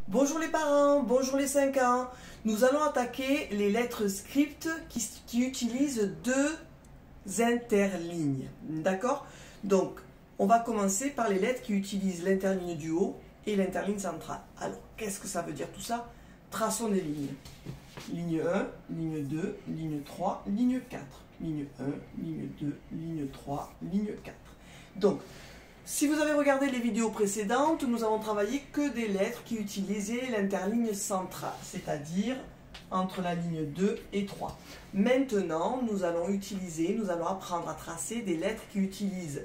Bonjour les parents, bonjour les 5 ans. Nous allons attaquer les lettres script qui utilisent deux interlignes. D'accord? Donc, on va commencer par les lettres qui utilisent l'interligne du haut et l'interligne centrale. Alors, qu'est-ce que ça veut dire tout ça? Traçons des lignes. Ligne 1, ligne 2, ligne 3, ligne 4. Ligne 1, ligne 2, ligne 3, ligne 4. Donc, si vous avez regardé les vidéos précédentes, nous avons travaillé que des lettres qui utilisaient l'interligne centrale, c'est-à-dire entre la ligne 2 et 3. Maintenant, nous allons apprendre à tracer des lettres qui utilisent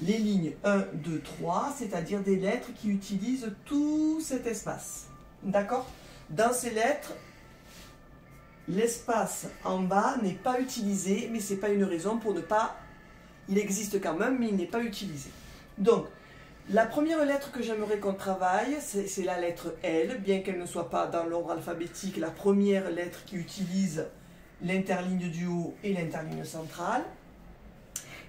les lignes 1, 2, 3, c'est-à-dire des lettres qui utilisent tout cet espace. D'accord? Dans ces lettres, l'espace en bas n'est pas utilisé, mais ce n'est pas une raison pour ne pas... Il existe quand même, mais il n'est pas utilisé. Donc, la première lettre que j'aimerais qu'on travaille, c'est la lettre L, bien qu'elle ne soit pas dans l'ordre alphabétique, la première lettre qui utilise l'interligne du haut et l'interligne centrale.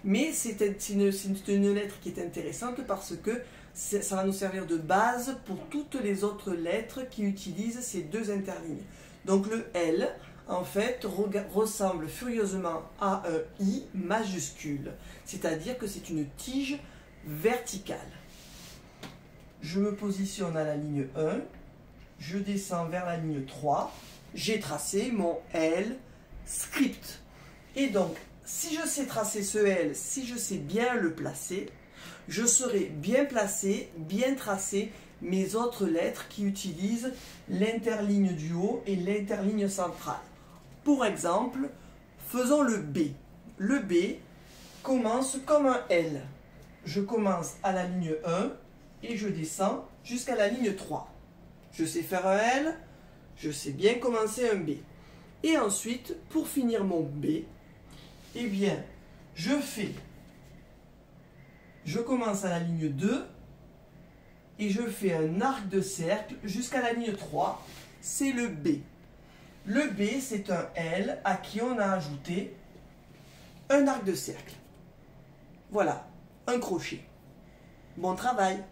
Mais c'est une lettre qui est intéressante parce que ça va nous servir de base pour toutes les autres lettres qui utilisent ces deux interlignes. Donc le L, en fait, ressemble furieusement à un I majuscule, c'est-à-dire que c'est une tige verticale. Je me positionne à la ligne 1, je descends vers la ligne 3, j'ai tracé mon L script. Et donc, si je sais tracer ce L, si je sais bien le placer, je saurai bien placer, bien tracer mes autres lettres qui utilisent l'interligne du haut et l'interligne centrale. Pour exemple, faisons le B. Le B commence comme un L. Je commence à la ligne 1 et je descends jusqu'à la ligne 3. Je sais faire un L, je sais bien commencer un B. Et ensuite, pour finir mon B, eh bien, je commence à la ligne 2 et je fais un arc de cercle jusqu'à la ligne 3. C'est le B. Le B, c'est un L à qui on a ajouté un arc de cercle. Voilà, un crochet. Bon travail!